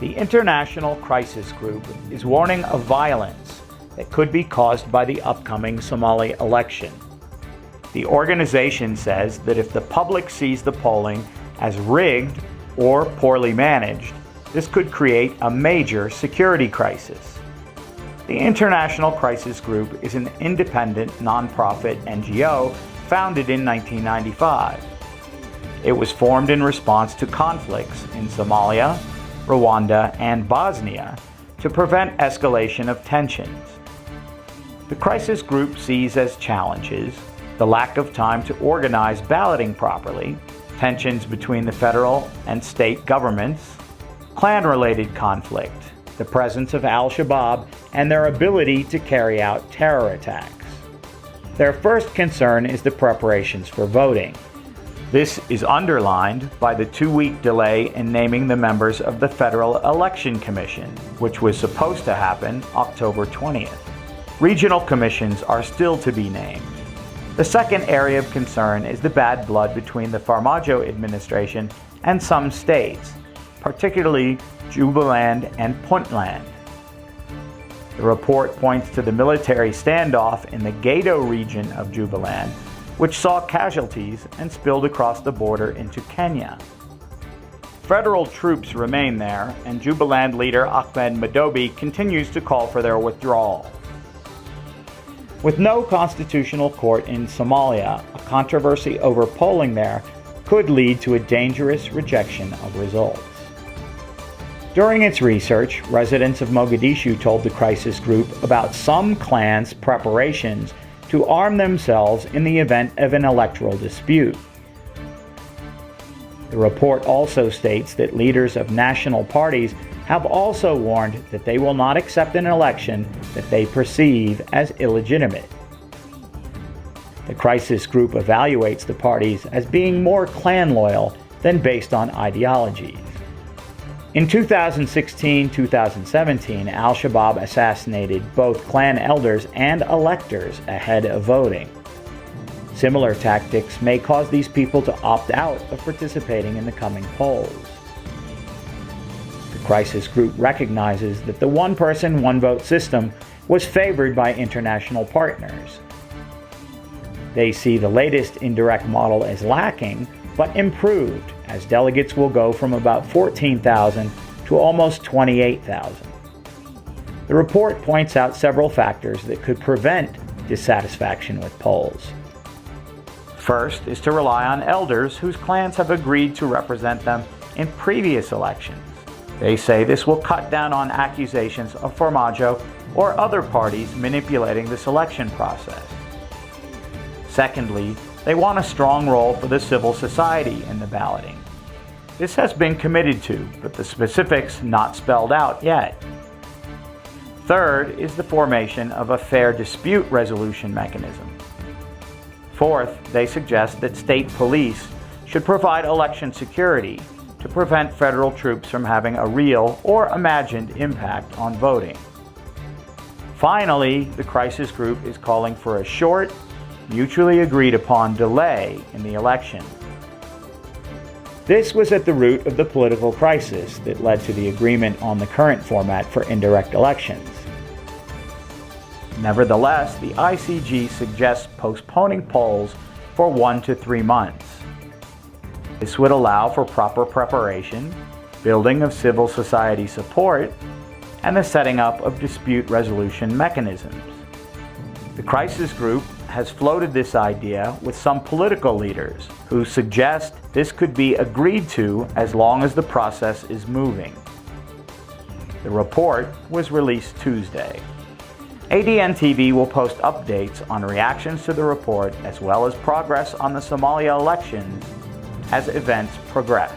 The International Crisis Group is warning of violence that could be caused by the upcoming Somali election. The organization says that if the public sees the polling as rigged or poorly managed, this could create a major security crisis. The International Crisis Group is an independent, nonprofit NGO founded in 1995. It was formed in response to conflicts in Somalia, Rwanda, and Bosnia to prevent escalation of tensions. The crisis group sees as challenges the lack of time to organize balloting properly, tensions between the federal and state governments, clan-related conflict, the presence of Al-Shabaab, and their ability to carry out terror attacks. Their first concern is the preparations for voting. This is underlined by the 2-week delay in naming the members of the Federal Election Commission, which was supposed to happen October 20th. Regional commissions are still to be named. The second area of concern is the bad blood between the Farmajo administration and some states, particularly Jubaland and Puntland. The report points to the military standoff in the Gedo region of Jubaland, which saw casualties and spilled across the border into Kenya. Federal troops remain there, and Jubaland leader Ahmed Madobe continues to call for their withdrawal. With no constitutional court in Somalia, a controversy over polling there could lead to a dangerous rejection of results. During its research, residents of Mogadishu told the crisis group about some clans' preparations to arm themselves in the event of an electoral dispute. The report also states that leaders of national parties have also warned that they will not accept an election that they perceive as illegitimate. The crisis group evaluates the parties as being more clan loyal than based on ideologies. In 2016-2017, Al-Shabaab assassinated both clan elders and electors ahead of voting. Similar tactics may cause these people to opt out of participating in the coming polls. The crisis group recognizes that the one-person, one-vote system was favored by international partners. They see the latest indirect model as lacking, but improved, as delegates will go from about 14,000 to almost 28,000. The report points out several factors that could prevent dissatisfaction with polls. First is to rely on elders whose clans have agreed to represent them in previous elections. They say this will cut down on accusations of Farmajo or other parties manipulating the selection process. Secondly, they want a strong role for the civil society in the balloting. This has been committed to, but the specifics not spelled out yet. Third is the formation of a fair dispute resolution mechanism. Fourth, they suggest that state police should provide election security to prevent federal troops from having a real or imagined impact on voting. Finally, the crisis group is calling for a short, mutually agreed upon delay in the election. This was at the root of the political crisis that led to the agreement on the current format for indirect elections. Nevertheless, the ICG suggests postponing polls for 1 to 3 months. This would allow for proper preparation, building of civil society support, and the setting up of dispute resolution mechanisms. The crisis group has floated this idea with some political leaders who suggest this could be agreed to as long as the process is moving. The report was released Tuesday. ADN TV will post updates on reactions to the report as well as progress on the Somalia elections as events progress.